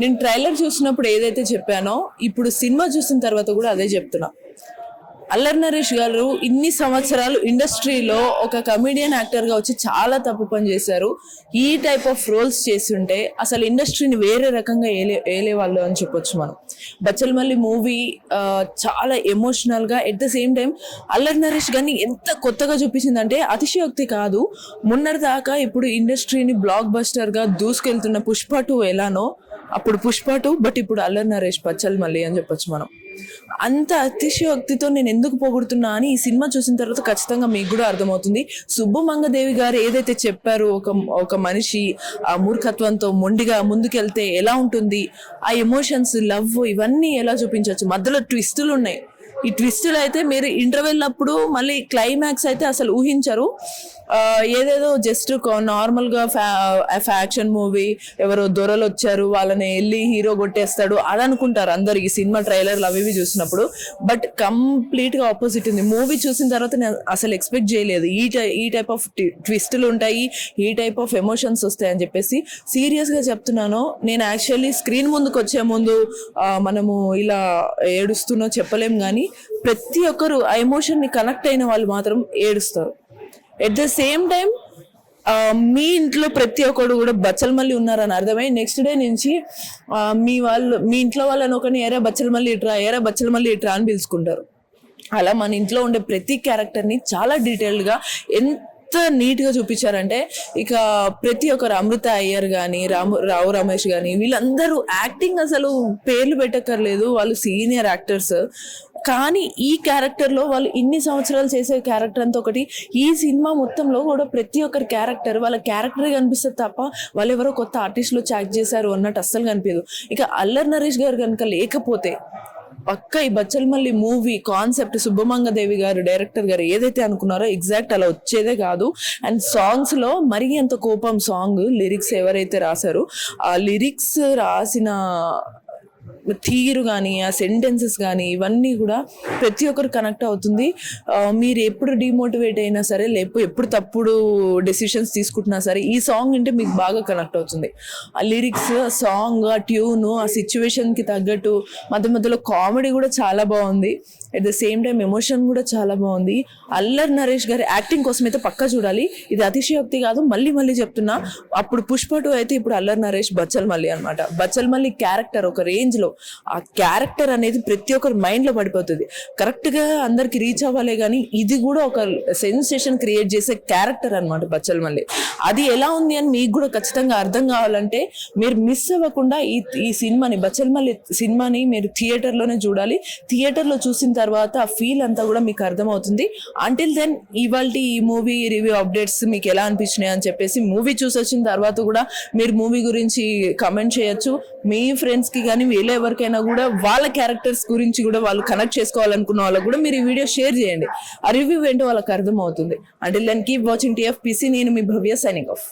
నేను ట్రైలర్ చూసినప్పుడు ఏదైతే చెప్పానో ఇప్పుడు సినిమా చూసిన తర్వాత కూడా అదే చెప్తున్నా. అల్లరి నరేష్ గారు ఇన్ని సంవత్సరాలు ఇండస్ట్రీలో ఒక కమెడియన్ యాక్టర్గా వచ్చి చాలా తప్పు పని చేశారు. ఈ టైప్ ఆఫ్ రోల్స్ చేస్తుంటే అసలు ఇండస్ట్రీని వేరే రకంగా ఏలేవాళ్ళు అని చెప్పొచ్చు మనం. బచ్చలమల్లి మూవీ చాలా ఎమోషనల్గా, at the same time Allari Naresh గారిని ఎంత కొత్తగా చూపించిందంటే అతిశయోక్తి కాదు. మొన్నటి దాకా ఇప్పుడు ఇండస్ట్రీని బ్లాక్ బస్టర్గా దూసుకెళ్తున్న పుష్ప 2 ఎలానో, అప్పుడు పుష్ప 2, బట్ ఇప్పుడు అల్లరి నరేష్ బచ్చలమల్లి అని చెప్పొచ్చు మనం. అంత అతిశయోక్తితో నేను ఎందుకు పొగుడుతున్నా అని ఈ సినిమా చూసిన తర్వాత ఖచ్చితంగా మీకు కూడా అర్థమవుతుంది. సుబ్బమంగదేవి గారు ఏదైతే చెప్పారో, ఒక మనిషి ఆ మూర్ఖత్వంతో మొండిగా ముందుకెళ్తే ఎలా ఉంటుంది, ఆ ఎమోషన్స్, లవ్, ఇవన్నీ ఎలా చూపించవచ్చు. మధ్యలో ట్విస్టులు ఉన్నాయి. ఈ ట్విస్టులు అయితే మీరు ఇంటర్వెల్ అప్పుడు మళ్ళీ క్లైమాక్స్ అయితే అసలు ఊహించరు. ఏదేదో జస్ట్ నార్మల్గా ఫ్యాక్షన్ మూవీ, ఎవరో దొరలు వచ్చారు వాళ్ళని వెళ్ళి హీరో కొట్టేస్తాడు అది అనుకుంటారు అందరు ఈ సినిమా ట్రైలర్లు అవి చూసినప్పుడు. బట్ కంప్లీట్గా ఆపోజిట్ ఉంది. మూవీ చూసిన తర్వాత నేను అసలు ఎక్స్పెక్ట్ చేయలేదు ఈ టైప్ ఆఫ్ ట్విస్టులు ఉంటాయి, ఈ టైప్ ఆఫ్ ఎమోషన్స్ వస్తాయని చెప్పేసి. సీరియస్గా చెప్తున్నాను. నేను యాక్చువల్లీ స్క్రీన్ ముందుకు వచ్చే ముందు మనము ఇలా ఏడుస్తున్నో చెప్పలేం, కానీ ప్రతి ఒక్కరు ఆ ఎమోషన్ని కనెక్ట్ అయిన వాళ్ళు మాత్రం ఏడుస్తారు. ఎట్ ద సేమ్ టైం మీ ఇంట్లో ప్రతి ఒక్కరు కూడా బచ్చలమల్లి ఉన్నారని అర్థమై నెక్స్ట్ డే నుంచి మీ ఇంట్లో వాళ్ళని ఒకరిని ఏరా బచ్చలమల్లి ఇట్రా, ఏరా బచ్చలమల్లి ఇట్రా అని పిలుచుకుంటారు. అలా మన ఇంట్లో ఉండే ప్రతి క్యారెక్టర్ని చాలా డీటెయిల్డ్గా ఎంత నీట్గా చూపించారంటే, ఇక ప్రతి ఒక్కరు అమృత అయ్యర్ కానీ, రావు రమేష్ కానీ, వీళ్ళందరూ యాక్టింగ్ అసలు పేర్లు పెట్టక్కర్లేదు, వాళ్ళు సీనియర్ యాక్టర్స్. కానీ ఈ క్యారెక్టర్లో వాళ్ళు ఇన్ని సంవత్సరాలు చేసే క్యారెక్టర్ అంతా ఒకటి. ఈ సినిమా మొత్తంలో కూడా ప్రతి ఒక్కరి క్యారెక్టర్ వాళ్ళ క్యారెక్టరే కనిపిస్తుంది తప్ప వాళ్ళు ఎవరో కొత్త ఆర్టిస్టులు యాక్ట్ చేశారు అన్నట్టు అస్సలు కనిపించదు. ఇక అల్లరి నరేష్ గారు కనుక లేకపోతే పక్క ఈ బచ్చలమల్లి మూవీ కాన్సెప్ట్ సుబ్బమంగదేవి గారు డైరెక్టర్ గారు ఏదైతే అనుకున్నారో ఎగ్జాక్ట్ అలా వచ్చేదే కాదు. అండ్ సాంగ్స్ లో మరీ అంత కోపం సాంగ్ లిరిక్స్ ఎవరైతే రాశారో ఆ లిరిక్స్ రాసిన తీరు కానీ, ఆ సెంటెన్సెస్ కానీ, ఇవన్నీ కూడా ప్రతి ఒక్కరు కనెక్ట్ అవుతుంది. మీరు ఎప్పుడు డిమోటివేట్ అయినా సరే, ఎప్పుడు తప్పుడు డెసిషన్స్ తీసుకుంటున్నా సరే, ఈ సాంగ్ అంటే మీకు బాగా కనెక్ట్ అవుతుంది. ఆ లిరిక్స్, ఆ సాంగ్, ఆ ట్యూన్, ఆ సిచ్యువేషన్కి తగ్గట్టు మధ్యలో కామెడీ కూడా చాలా బాగుంది. At the same time emotion కూడా చాలా బాగుంది. అల్లరి నరేష్ గారి యాక్టింగ్ కోసం అయితే పక్కా చూడాలి. ఇది అతిశయోక్తి కాదు, మళ్ళీ చెప్తున్నా. అప్పుడు పుష్ప 2 అయితే ఇప్పుడు అల్లరి నరేష్ బచ్చలమల్లి అనమాట. బచ్చలమల్లి క్యారెక్టర్ ఒక రేంజ్ లో, ఆ క్యారెక్టర్ అనేది ప్రతి ఒక్కరి మైండ్ లో పడిపోతుంది. కరెక్ట్ గా అందరికి రీచ్ అవ్వాలే కానీ ఇది కూడా ఒక సెన్సేషన్ క్రియేట్ చేసే క్యారెక్టర్ అనమాట బచ్చలమల్లి. అది ఎలా ఉంది అని మీకు కూడా ఖచ్చితంగా అర్థం కావాలంటే మీరు మిస్ అవ్వకుండా ఈ సినిమాని, బచ్చలమల్లి సినిమాని మీరు థియేటర్లోనే చూడాలి. థియేటర్లో చూసిన తర్వాత ఆ ఫీల్ అంతా కూడా మీకు అర్థమవుతుంది. అంటిల్ దెన్ ఇవాళ ఈ మూవీ రివ్యూ అప్డేట్స్ మీకు ఎలా అనిపించినాయి అని చెప్పేసి మూవీ చూసి వచ్చిన తర్వాత కూడా మీరు మూవీ గురించి కమెంట్ చేయొచ్చు. మీ ఫ్రెండ్స్కి కానీ వీళ్ళ ఎవరికైనా కూడా వాళ్ళ క్యారెక్టర్స్ గురించి కూడా వాళ్ళు కనెక్ట్ చేసుకోవాలనుకున్న వాళ్ళకు కూడా మీరు ఈ వీడియో షేర్ చేయండి. ఆ రివ్యూ ఏంటో వాళ్ళకి అర్థమవుతుంది. Until then keep watching TFPC. నేను మీ భవ్య, సైనింగ్ ఆఫ్.